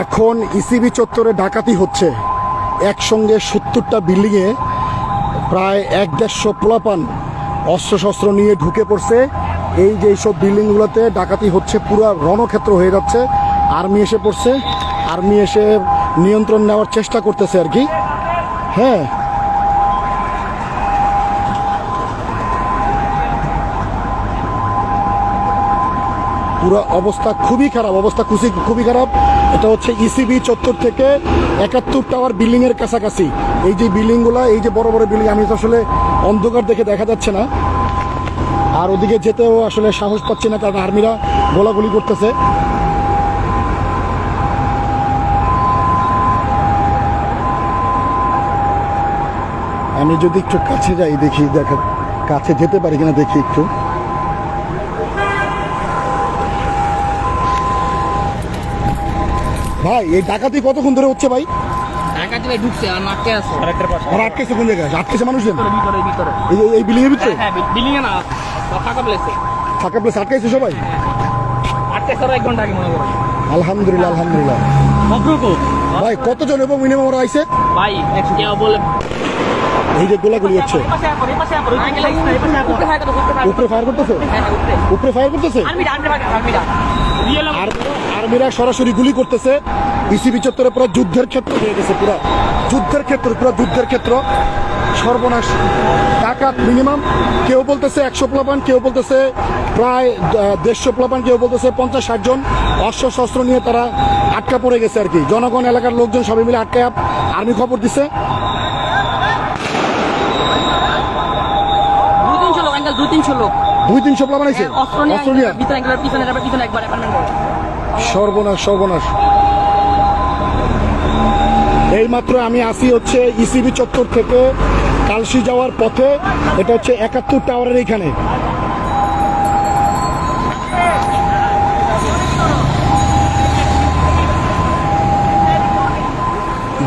এখন ইসিবি চত্বরে ডাকাতি হচ্ছে, একসঙ্গে 70টা বিল্ডিংয়ে প্রায় 1-150 পোলাপান অস্ত্রশস্ত্র নিয়ে ঢুকে পড়ছে। এই যে এইসব বিল্ডিংগুলোতে ডাকাতি হচ্ছে, পুরো রণক্ষেত্র হয়ে যাচ্ছে। আর্মি এসে পড়ছে, আর্মি এসে নিয়ন্ত্রণ নেওয়ার চেষ্টা করতেছে আর কি। হ্যাঁ, পুরো অবস্থা খুবই খারাপ, অবস্থা খুবই খারাপ। এটা হচ্ছে ইসিবি চত্বর থেকে 71 টাওয়ার বিল্ডিংয়ের কাছাকাছি। এই যে বিল্ডিংগুলো, এই যে বড় বড় বিল্ডিং, আমি তো আসলে অন্ধকার দেখে দেখা যাচ্ছে না, আর ওদিকে যেতেও আসলে সাহস পাচ্ছি না, কারণ আর্মিরা গোলাগুলি করতেছে। আমি যদি একটু কাছে যাই, দেখি কাছে যেতে পারি কিনা, দেখি একটু। ভাই, এই ডাকাতি কতক্ষণ ধরে হচ্ছে ভাই? ডাকাতি ভাই ঢুকছে আর আটকে আছে। আর আটকেছে কোন জায়গায়? আটকেছে মানুষজন ভিতরে এই বিল্ডিং এর ভিতরে? হ্যাঁ, বিল্ডিং এ না, ফাঁকা প্লেসে। ফাঁকা প্লেস আটকাইছে সবাই? আটকে 1 ঘন্টা আগে মনে করো। আলহামদুলিল্লাহ, আলহামদুলিল্লাহ। ভাই কতজন এবং মিনিমাম ওরা আইছে? ভাই কেউ বলে এই যে গোলাগুলি হচ্ছে, উপরে ফায়ার করতেছে, উপরে ফায়ার করতেছে, আর্মিরা সরাসরি গুলি করতেছে। ইসিবি চত্বরে পুরো যুদ্ধের ক্ষেত্র হয়ে গেছে, পুরো যুদ্ধের ক্ষেত্র। সর্বনাশ। ডাকাত মিনিমাম কেউ বলতেছে 100 প্লাবান, কেউ বলতেছে প্রায় 150 প্লাবান, কেউ বলতেছে 50-60 জন অস্ত্র শস্ত্র নিয়ে তারা আটকা পড়ে গেছে আর কি। জনগণ, এলাকার লোকজন সবাই মিলে আটকায় আর্মি খবর দিচ্ছে। 200-300 প্লাবান আছে অস্ত্র নিয়ে। সর্বনাশ, সর্বনাশ। এইমাত্র আমি আসি হচ্ছে ইসিবি চত্বর থেকে কালসি যাওয়ার পথে। এটা হচ্ছে 71 টাওয়ারের এইখানে।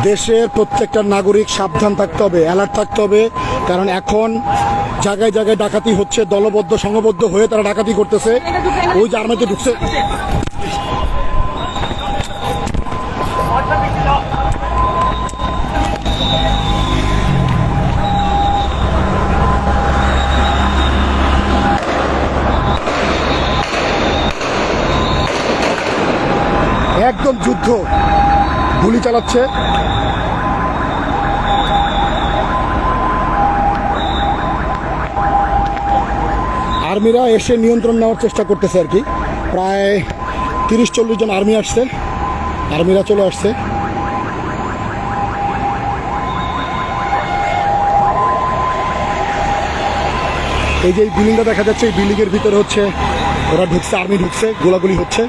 দেশের প্রত্যেকটা নাগরিক সাবধান থাকতে হবে, অ্যালার্ট থাকতে হবে, কারণ এখন জায়গায় জায়গায় ডাকাতি হচ্ছে। দলবদ্ধ সংঘবদ্ধ হয়ে তারা ডাকাতি করতেছে। ওই যে আর্মিতে ঢুকছে, একদম যুদ্ধ, গুলি চালাচ্ছে। আর্মিরা এসে নিয়ন্ত্রণ নেওয়ার চেষ্টা করতেছে আর কি। প্রায় 30-40 জন আর্মি আসছে, আর্মিরা চলে আসছে। এই যে বিল্ডিংটা দেখা যাচ্ছে, এই বিল্ডিংয়ের ভিতরে হচ্ছে ওরা ঢুকছে, আর্মি ঢুকছে, গোলাগুলি হচ্ছে।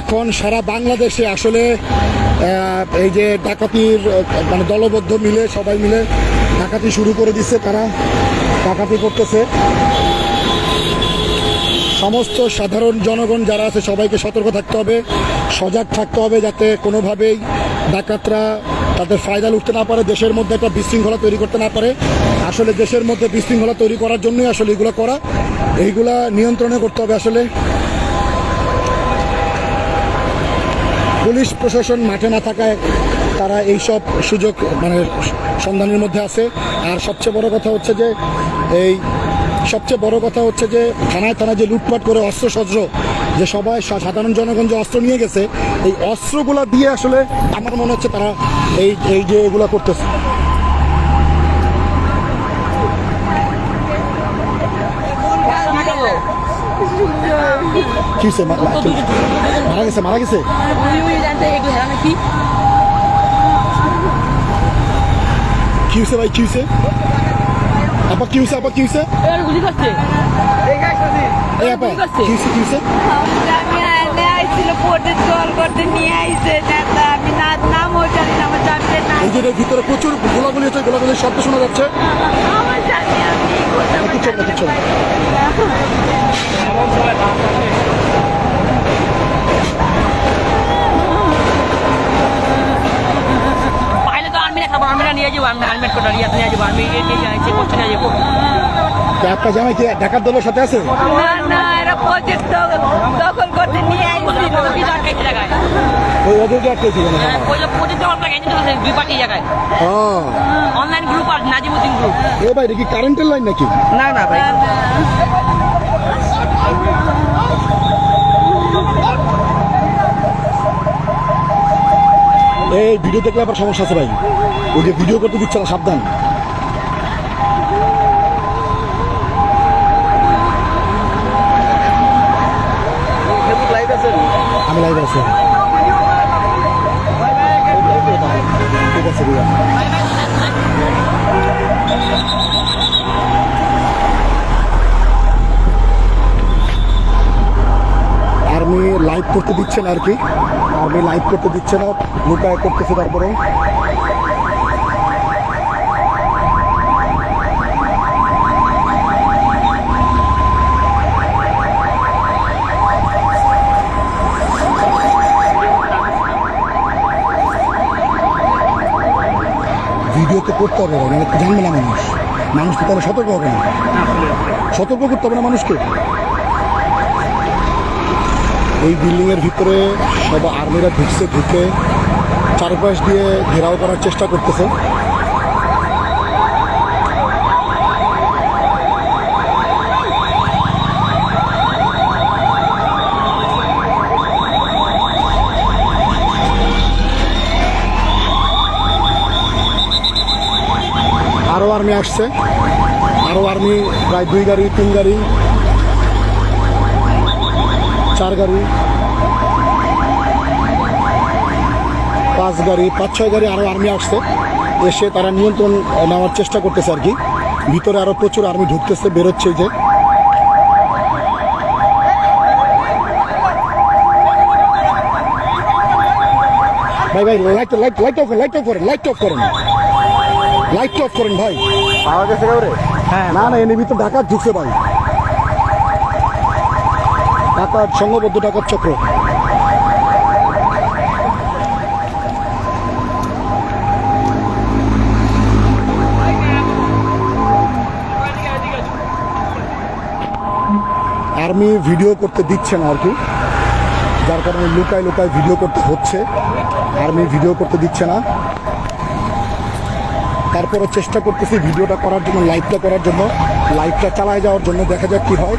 এখন সারা বাংলাদেশে আসলে এই যে ডাকাতির মানে দলবদ্ধ মিলে সবাই মিলে ডাকাতি শুরু করে দিচ্ছে, তারা ডাকাতি করতেছে। সমস্ত সাধারণ জনগণ যারা আছে সবাইকে সতর্ক থাকতে হবে, সজাগ থাকতে হবে, যাতে কোনোভাবেই ডাকাতরা তাদের ফায়দা লুটতে না পারে, দেশের মধ্যে একটা বিশৃঙ্খলা তৈরি করতে না পারে। আসলে দেশের মধ্যে বিশৃঙ্খলা তৈরি করার জন্যই আসলে এগুলো করা, এইগুলা নিয়ন্ত্রণে করতে হবে। আসলে পুলিশ প্রশাসন মাঠে না থাকায় তারা এইসব সুযোগ মানে সন্ধানের মধ্যে আছে। আর সবচেয়ে বড় কথা হচ্ছে যে থানায় থানায় যে লুটপাট করে অস্ত্রশস্ত্র, যে সবাই সাধারণ জনগণ যে অস্ত্র নিয়ে গেছে, এই অস্ত্রগুলা দিয়ে আসলে আমার মনে হচ্ছে তারা এই যে এগুলা করতেছে। কি মারা গেছে কি হয়েছে ভাই? কি হয়েছে? আপা কি হয়েছে? এই আপা কি হইছে, কি হইছে? আমি আইলে আইছিল পোর্টে জল করতে নিয়ে আইছে নেতা আমি নাম ও জানি না আমার জানতে না এই যে এর ভিতরে প্রচুর গোলাগুলি হচ্ছে, গোলাগুলির শব্দ শোনা যাচ্ছে। আমার জানি আমি কিচ্ছু না, কিচ্ছু না। এমন সময় রাত আসে। পাইলে তো আর্মি খাবো, আর্মিরা নিয়ে যাবো, আর্মি হেডকোয়ার্টার ইয়াতে নিয়ে যাবো, আর্মি চেক করতে নিয়ে যাবো। আপনার জামাই কি ঢাকার দলের সাথে আছে? না না এরা পোর্টে দখল করতে নিয়ে আইছিল কি দরকার এই জায়গায়? ওই ওদেরকে আটকেছিল না? ওই যে প্রতিটা অল্প গেছে তো দুই পার্টি জায়গায়। হ্যাঁ। অনলাইন গ্রুপ আর নাজিমুদ্দিন গ্রুপ। এ ভাই এটা কি কারেন্টের লাইন নাকি? না না ভাই। এই ভিডিও দেখলে আবার সমস্যা আছে ভাই, ওই যে ভিডিও করতে দিচ্ছে না, সাবধান। আমি লাইভ আছি। ঠিক আছে, ঠিক আছে। আর্মি লাইভ করতে দিচ্ছে না আর কি, আর্মি লাইভ করতে দিচ্ছে না, লুকায় করতেছে। তারপরে ভিডিও তো করতে হবে, মানে জানবে না মানুষ, মানুষ তো তাহলে সতর্ক হবে না, সতর্ক করতে হবে না মানুষকে। এই বিল্ডিংয়ের ভিতরে সব আর্মিরা ঢুকছে, ঢুকে চারপাশ দিয়ে ঘেরাও করার চেষ্টা করতেছে। আরও আর্মি আসছে, আরও আর্মি প্রায় 2 গাড়ি 3 গাড়ি 4 গাড়ি 5 গাড়ি 5-6 গাড়ি আরও আর্মি আসছে, এসে তারা নিয়ন্ত্রণ নেওয়ার চেষ্টা করতেছে আর কি। ভিতরে আরও প্রচুর আর্মি ঢুকতেছে, বেরোচ্ছে। যে ভাই ভাই light light light off light off করেন, লাইট অফ করেন, লাইট অফ করেন ভাই। পাওয়া গেছে কাউরে? হ্যাঁ, না না, এনে ভিতর ডাকাত ঢুকছে ভাই, ডাকাত, সংঘবদ্ধ ডাকাত চক্র। আর্মি ভিডিও করতে দিচ্ছে না আর কি, যার কারণে লুকায় লুকায় ভিডিও করতে হচ্ছে। আর্মি ভিডিও করতে দিচ্ছে না, তারপরে চেষ্টা করতেছি ভিডিওটা করার জন্য, লাইভটা করার জন্য, লাইভটা চালায় যাওয়ার জন্য। দেখা যাক কি হয়,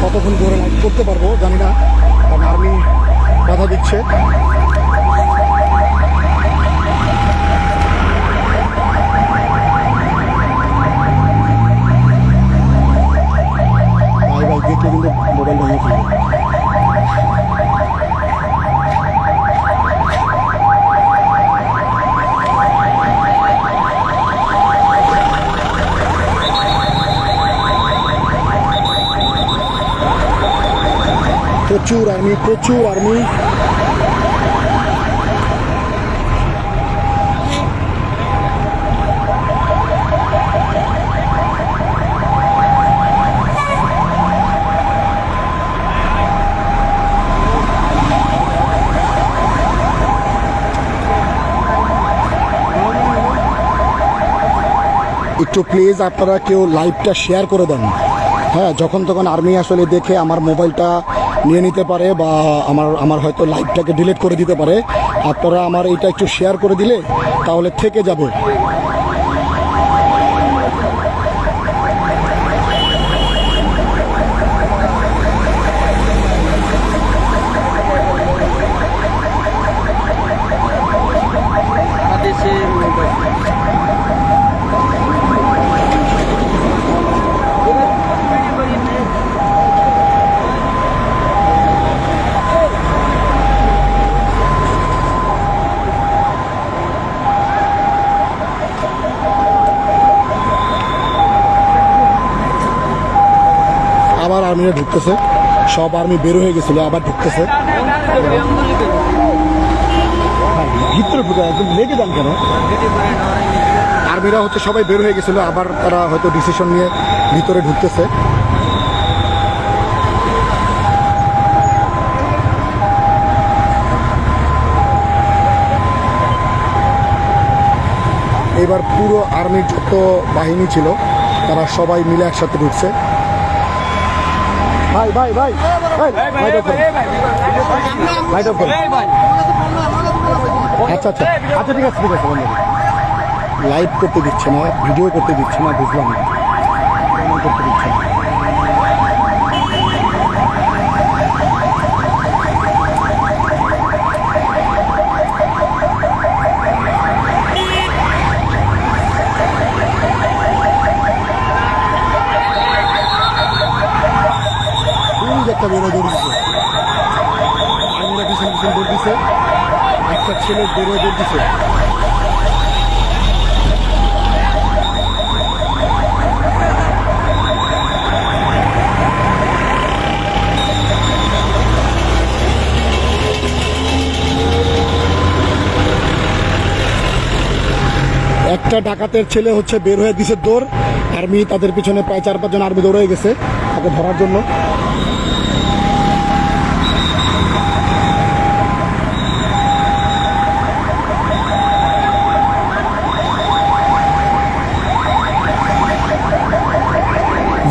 কতক্ষণ ধরে লাইভ করতে পারবো জানি না, কারণ আর্মি বাধা দিচ্ছে। ভাই ভাই দেখলে কিন্তু মোবাইল ভেঙে ফেলবে। প্রচুর আর্মি, প্রচুর আর্মি। একটু প্লিজ আপনারা কেউ লাইভটা শেয়ার করে দেন। হ্যাঁ, যখন তখন আর্মি আসলে দেখে আমার মোবাইলটা নিয়ে নিতে পারে, বা আমার হয়তো লাইভটাকে ডিলিট করে দিতে পারে। আপনারা আমার এটা একটু শেয়ার করে দিলে তাহলে থেকে যাবে। আবার আর্মিরা ঢুকতেছে। সব আর্মি বের হয়ে গেছিল, আবার ঢুকতেছে। ভিতরে ঢুকে একদম লেগে যান কেন? আর্মিরা হচ্ছে সবাই বের হয়ে গেছিল, আবার তারা হয়তো ডিসিশন নিয়ে ভিতরে ঢুকতেছে। এবার পুরো আর্মির যত বাহিনী ছিল তারা সবাই মিলে একসাথে ঢুকছে। ভাই ভাই ভাই আচ্ছা আচ্ছা আচ্ছা ঠিক আছে ঠিক আছে বন্ধু, লাইভ করতে দিচ্ছে না, ভিডিও করতে দিচ্ছে না, বুঝলাম না কেন করতে দিচ্ছে না। একটা বেরো দৌড় দিচ্ছে, আর্মিরা পিছন পিছন দৌড় দিচ্ছে, একটা ছেলে বেরো দৌড় দিচ্ছে। একটা ডাকাতের ছেলে হচ্ছে বের হয়ে দিছে দৌড়, আর্মি তাদের পিছনে প্রায় 4-5 জন আর্মি দৌড়ে গেছে তাকে ধরার জন্য।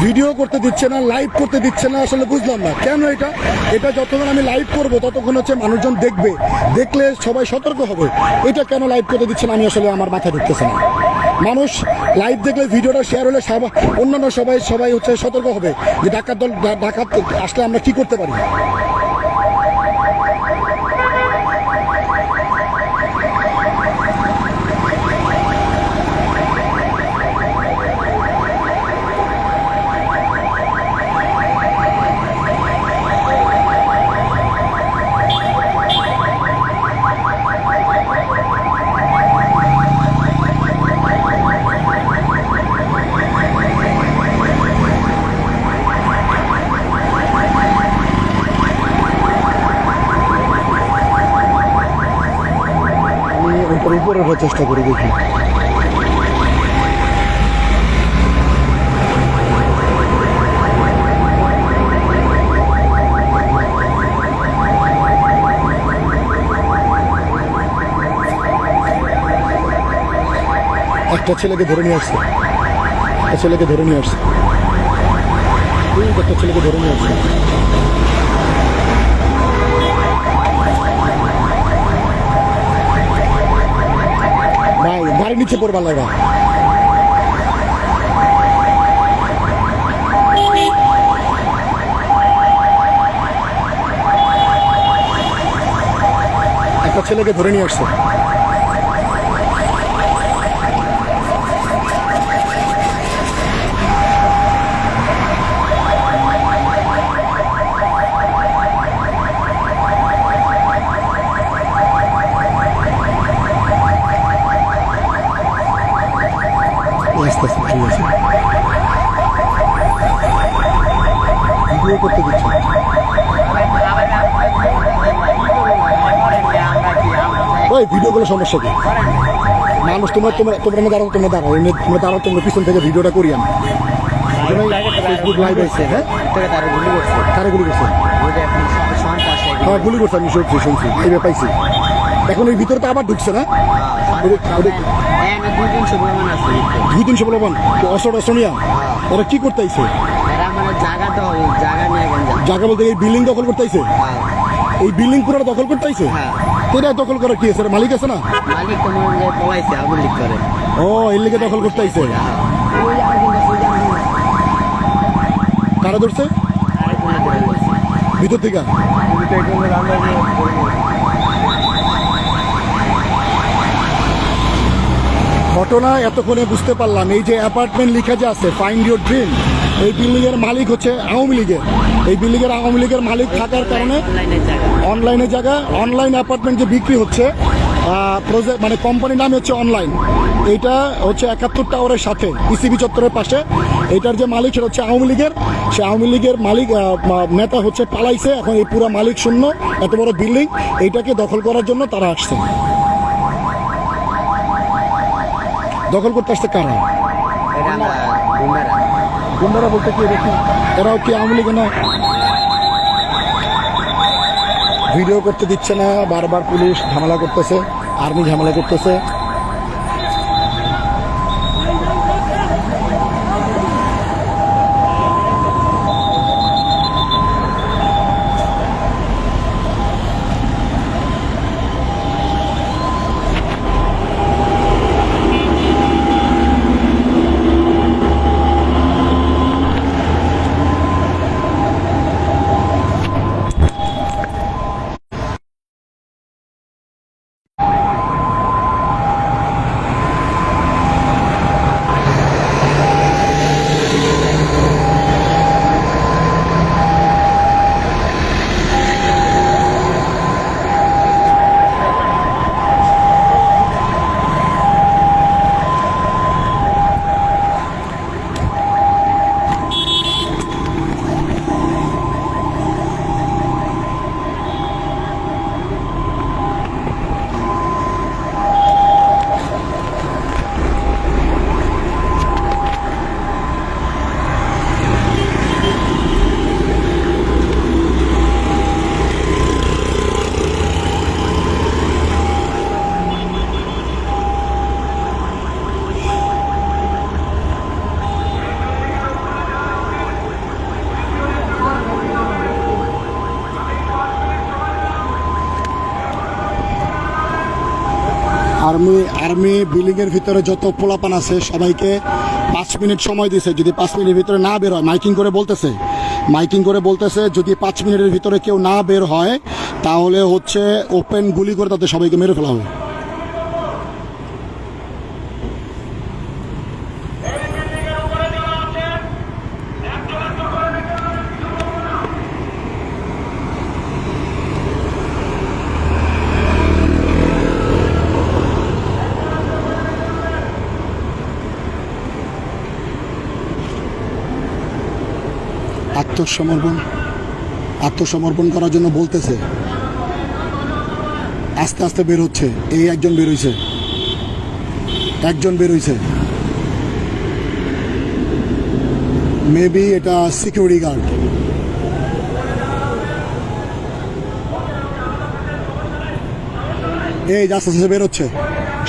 ভিডিও করতে দিচ্ছে না, লাইভ করতে দিচ্ছে না, আসলে বুঝলাম না কেন এটা। এটা যতক্ষণ আমি লাইভ করব ততক্ষণ হচ্ছে মানুষজন দেখবে, দেখলে সবাই সতর্ক হবে। এটা কেন লাইভ করতে দিচ্ছে না আমি আসলে আমার মাথায় ঢুকতেছে না। মানুষ লাইভ দেখলে ভিডিওটা শেয়ার হলে অন্যান্য সবাই হচ্ছে সতর্ক হবে যে ডাকাত আসলে আমরা কি করতে পারি। উপরে ওঠার চেষ্টা করে দেখি। একটা ছেলেকে ধরে নিয়ে আসছে, একটা ছেলেকে ধরে নিয়ে আসছে, একটা ছেলেকে ধরে নিয়ে আসছে। ভাই বাড়ি নিচে পড়বার লাগা। একটা ছেলেকে ধরে নিয়ে আসছে। আস্তে আস্তে ঠিক আছে, ভিডিও করতে দিচ্ছে। ওই ভিডিওগুলো সমস্যা কি? মানুষ তোমরা দাঁড়াও, তোমরা দাঁড়াও, তোমরা পিছন থেকে ভিডিওটা করি আমি। ফেসবুক লাইভ আছে, হ্যাঁ কারে গুলি করছে? হ্যাঁ গুলি করছে, আমি শুনছি লাইভে পাইছি। এখন এই ভিতরে তো আবার ঢুকছে না? 2-300 বলবান অস্ত্র নিয়া ওরা কি করতে আইছে? জায়গা বলতে এই বিল্ডিং দখল করতে আইছে? এই বিল্ডিং পুরো দখল করতে আইছে? এটা দখল করার কি আছে? মালিক আছে না? ও এর লিগে দখল করতে আইছে। কারা ধরছে ভিতর থেকে? ঘটনা এতক্ষণে বুঝতে পারলাম, এই যে অ্যাপার্টমেন্ট লিখা যে আছে ফাইন্ড ইউর ড্রিম, এই বিল্ডিং এর মালিক হচ্ছে আওয়ামী লীগের। এই বিল্ডিং এর আওয়ামী লীগের মালিক থাকার কারণে অনলাইনে জায়গা, অনলাইন অ্যাপার্টমেন্ট যে বিক্রি হচ্ছে প্রজেক্ট মানে কোম্পানির নাম হচ্ছে অনলাইন। এইটা হচ্ছে 71 টাওয়ারের সাথে ইসিবি চত্বরের পাশে। এটার যে মালিক সেটা হচ্ছে আওয়ামী লীগের। সে আওয়ামী লীগের মালিক নেতা হচ্ছে পালাইছে, এখন এই পুরো মালিক শূন্য এত বড় বিল্ডিং, এইটাকে দখল করার জন্য তারা আসছে। দখল করতে আসছে কারা? গুন্ডারা বলতে কি দেখি এরাও কি আওয়ামী লীগ না? ভিডিও করতে দিচ্ছে না, বারবার পুলিশ ঝামেলা করতেছে, আর্মি ঝামেলা করতেছে। আর্মি বিল্ডিংয়ের ভিতরে যত পোলাপান আছে সবাইকে 5 মিনিট সময় দিয়েছে। যদি 5 মিনিটের ভিতরে না বের হয়, মাইকিং করে বলতেছে যদি 5 মিনিটের ভিতরে কেউ না বের হয় তাহলে হচ্ছে ওপেন গুলি করে তাদের সবাইকে মেরে ফেলা হবে। আত্মসমর্পণ করার জন্য বলতেছে, আস্তে আস্তে বের হচ্ছে। এই একজন বের হইছে, মেবি এটা সিকিউরিটি গার্ড। এই আস্তে আস্তে বেরোচ্ছে,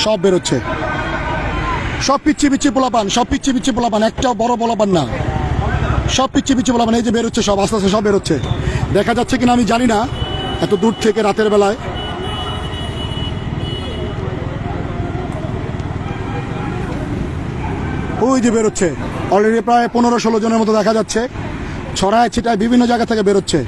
সব বেরোচ্ছে, সব পিচ্ছি পিচ্ছি পোলাপান, একটাও বড় পোলাপান না, সব পিচ্ছি পোলাপান। এই যে বেরোচ্ছে সব, আস্তে আস্তে সব বেরোচ্ছে। দেখা যাচ্ছে কিনা আমি জানি না এত দূর থেকে রাতের বেলায়। ওই যে বেরোচ্ছে, অলরেডি প্রায় 15-16 জনের মতো দেখা যাচ্ছে, ছড়ায় ছিটায় বিভিন্ন জায়গা থেকে বেরোচ্ছে।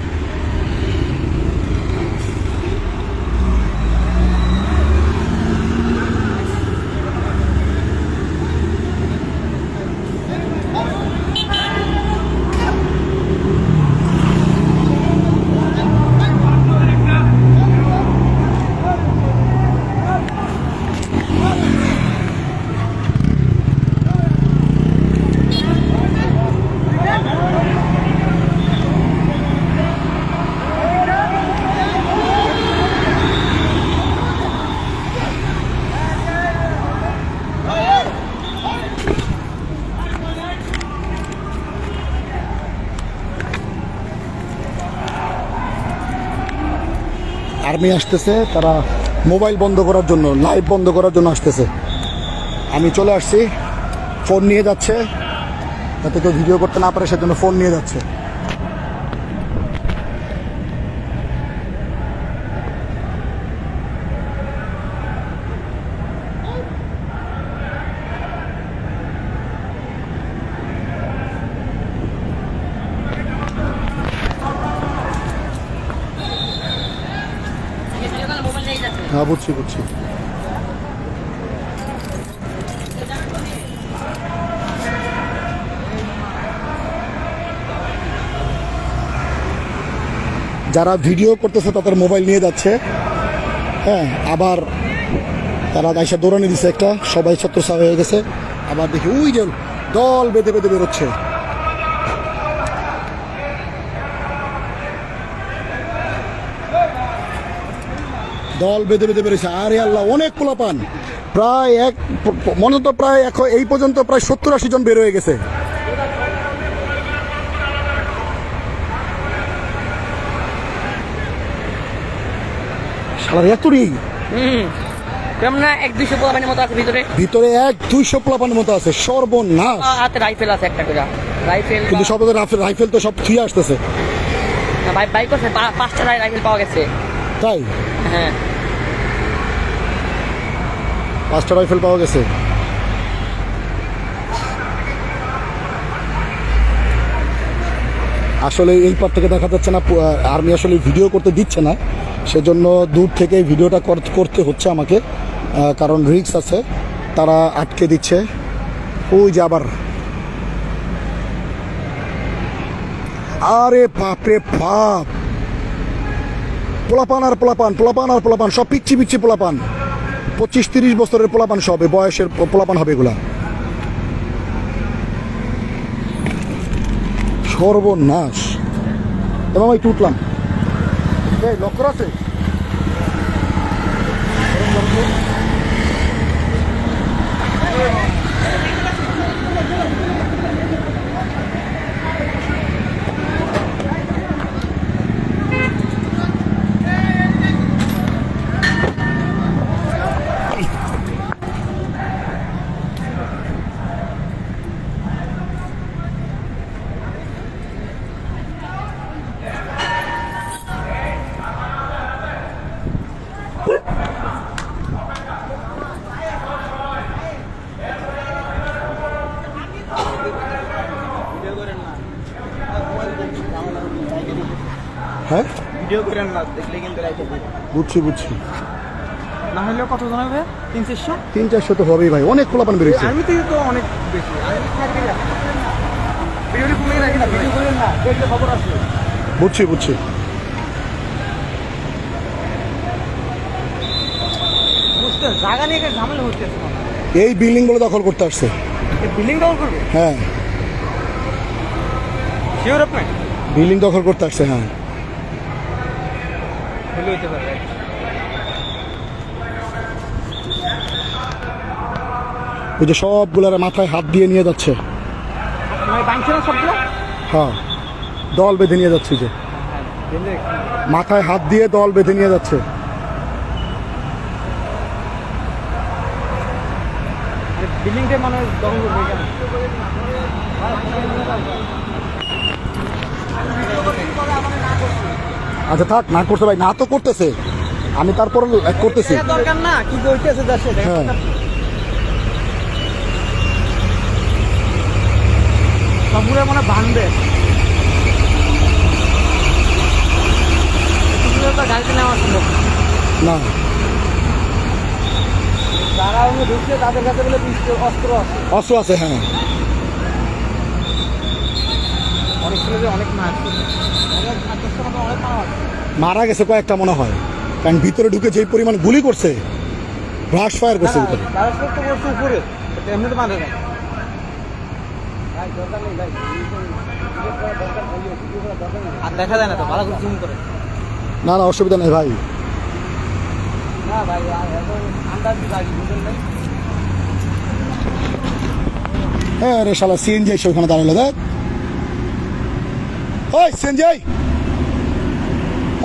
আর্মি আসতেছে, তারা মোবাইল বন্ধ করার জন্য, লাইভ বন্ধ করার জন্য আসতেছে। আমি চলে আসছি, ফোন নিয়ে যাচ্ছে, যাতে কেউ ভিডিও করতে না পারে সেজন্য ফোন নিয়ে যাচ্ছে। হ্যাঁ, বুঝছি। যারা ভিডিও করতেছে তাদের মোবাইল নিয়ে যাচ্ছে, হ্যাঁ, আবার তারা আইসা দৌড়ানি দিছে একটা, সবাই ছত্রছায়া হয়ে গেছে। আবার দেখি ওই যে দল বেঁধে বেঁধে বেরোচ্ছে। দল বেঁধে বেঁধে বেরোচ্ছে। আরে আল্লাহ, অনেক পোলাপান, প্রায় মনে তো প্রায় এই পর্যন্ত প্রায় 70-80 জন বের হয়ে গেছে। শালার এতই কেমন না 100-200 পোলাপানের মতো আছে ভিতরে। ভিতরে 100-200 পোলাপানের মতো আছে, সর্বনাশ। হাতে রাইফেল আছে একটা করে, রাইফেল। কিন্তু সব রাইফেল তো সব থুয়ে আসতেছে। বাইক করছে 5টা রাইফেল পাওয়া গেছে। তাই? হ্যাঁ, 5টা রাইফেল পাওয়া গেছে। আসলে এই পার থেকে দেখা যাচ্ছে না, আর্মি আসলে ভিডিও করতে দিচ্ছে না, সেজন্য দূর থেকে ভিডিওটা করতে হচ্ছে আমাকে, কারণ রিস্ক আছে, তারা আটকে দিচ্ছে। ওই যে আবার, আরে বাপরে বাপ, পোলাপান আর পোলাপান, পোলাপান আর পোলাপান, সব পিচ্ছি পিচ্ছি পোলাপান, 25-30 বছরের পোলাপান, সব বয়সের পোলাপান হবে এগুলা। সর্বনাশ। এবং আমি উঠলাম, লক্ষ্য আছে। হ্যাঁ, ভিডিও করেন না, দেখলে কিন্তু রাইতে বুঝছি বুঝছি। না হলেও কত জন হবে? 300-400? 300-400 তো হবেই ভাই, অনেক পোলাপান বেরিয়েছে। আর্মি থেকে তো অনেক বেশি। আর্মি থাকবে না, ভিডিওটি কমে রাখি না, ভিডিও করেন না, দেখলে খবর আসবে। বুঝছি বুঝছি। বুঝতে জায়গা নিয়ে একটা ঝামেলা হচ্ছে। এই বিল্ডিং গুলো দখল করতে আসছে। বিল্ডিং ডাউন করবে? হ্যাঁ, শিওর আপনি? বিল্ডিং দখল করতে আসছে। হ্যাঁ, হলে হইতে পারে। ওই যে সবগুলার মাথায় হাত দিয়ে নিয়ে যাচ্ছে। মানে বাংছে না সবগুলো? হ্যাঁ, দল বেঁধে নিয়ে যাচ্ছে, যে মাথায় হাত দিয়ে দল বেঁধে নিয়ে যাচ্ছে। বিল্ডিংটা মানে দখল করবে কেন? আচ্ছা থাক, না করতে ভাই, না তো করতেছে, আমি তারপর করতেছি। দরকার না, কি করতেছে দেশে? হ্যাঁ, সবগুলো মনে ভাঙবে। গাড়িতে নেওয়া ছিল না যারা ঢুকছে তাদের কাছে বলে অস্ত্র আছে। অস্ত্র আছে। হ্যাঁ, অনেক ছেলে অনেক মাছ অনেক মাছ মারা গেছে কয়েকটা মনে হয়, কারণ ভিতরে ঢুকে যে পরিমাণ গুলি করছে, ব্রাশ ফায়ার করছে ভিতরে। তারা তো করছে উপরে, এমনি তো মারে না। আর দেখা যায় না তো, ভালো করে জুম করে। না না, অসুবিধা নেই ভাই। না ভাই, আন্দাজি গাড়ি বুঝলেন ভাই। হ্যাঁ রে শালা, সিএনজি এসে ওখানে দাঁড়ালো। দেখ, ওই সিএনজি,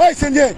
ওই সিএনজি।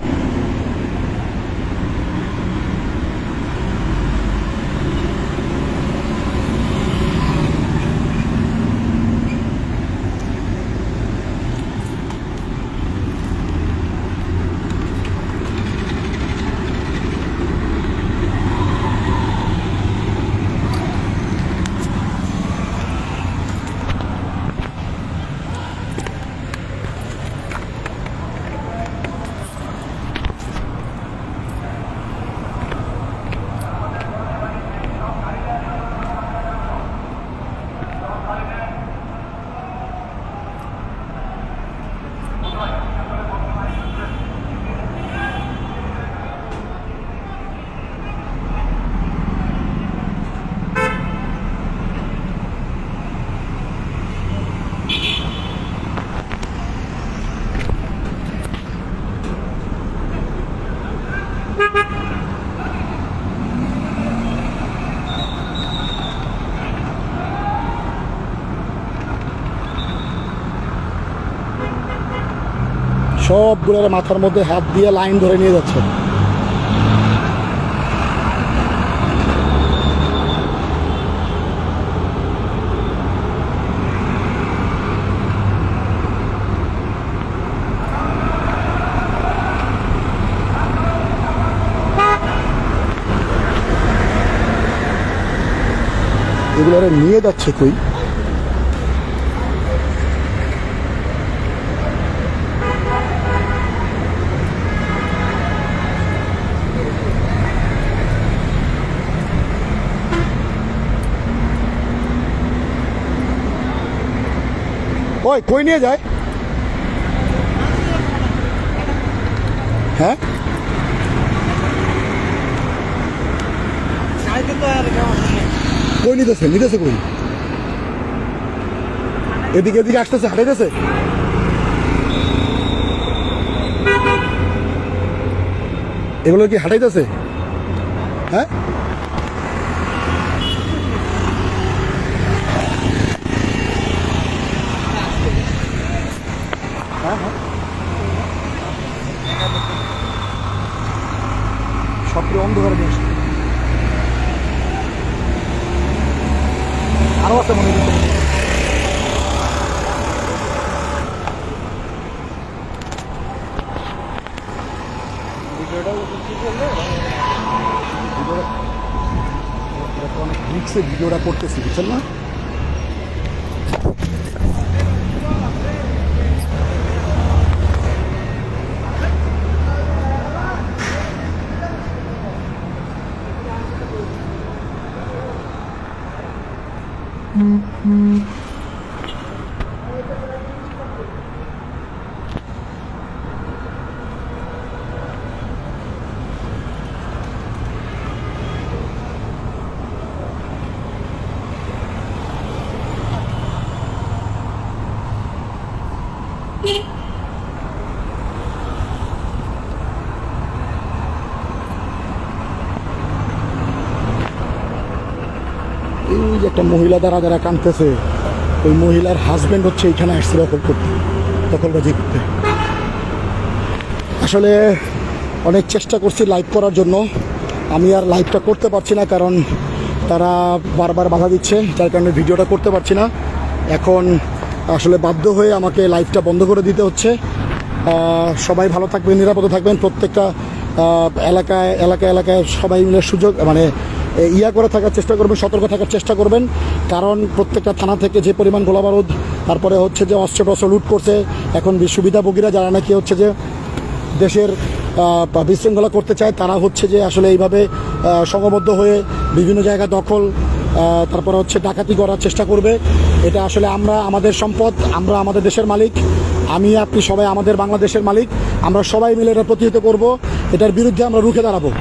সবগুলোর মাথার মধ্যে হাত দিয়ে লাইন ধরে নিয়ে যাচ্ছে। এগুলো নিয়ে যাচ্ছে কই? ওই কই নিয়ে যায়? হ্যাঁ কই নিতেছে? নিতেছে কই? এদিকে এদিকে আসতেছে, হাঁটাইতেছে। এগুলো কি হাঁটাইতেছে? হ্যাঁ সক্রিয় অন্ধকারে নিয়ে আসছে। আরো আছে মনে হচ্ছে। অনেক রিক্সে ভিডিওটা করতেছি, বুঝছেন না? এই যে একটা মহিলা দ্বারা যারা কাঁদতেছে, ওই মহিলার হাজবেন্ড হচ্ছে এখানে আসছে দখলবাজি করতে। আসলে অনেক চেষ্টা করছি লাইভ করার জন্য, আমি আর লাইভটা করতে পারছি না, কারণ তারা বারবার বাধা দিচ্ছে, যার কারণে ভিডিওটা করতে পারছি না। এখন আসলে বাধ্য হয়ে আমাকে লাইভটা বন্ধ করে দিতে হচ্ছে। সবাই ভালো থাকবেন, নিরাপদে থাকবেন। প্রত্যেকটা এলাকায় এলাকায় এলাকায় সবাই মিলে সুযোগ মানে করে থাকার চেষ্টা করবেন, সতর্ক থাকার চেষ্টা করবেন। কারণ প্রত্যেকটা থানা থেকে যে পরিমাণ গোলাবারুদ, তারপরে হচ্ছে যে অস্ত্র টস্ত্র লুট করছে, এখন সুবিধাভোগীরা যারা নাকি হচ্ছে যে দেশের বিশৃঙ্খলা করতে চায়, তারা হচ্ছে যে আসলে এইভাবে সংঘবদ্ধ হয়ে বিভিন্ন জায়গা দখল, তারপরে হচ্ছে ডাকাতি করার চেষ্টা করবে। এটা আসলে আমরা আমাদের সম্পদ, আমরা আমাদের দেশের মালিক, আমি আপনি সবাই আমাদের বাংলাদেশের মালিক। আমরা সবাই মিলে এটা প্রতিহত করব, এটার বিরুদ্ধে আমরা রুখে দাঁড়াবো।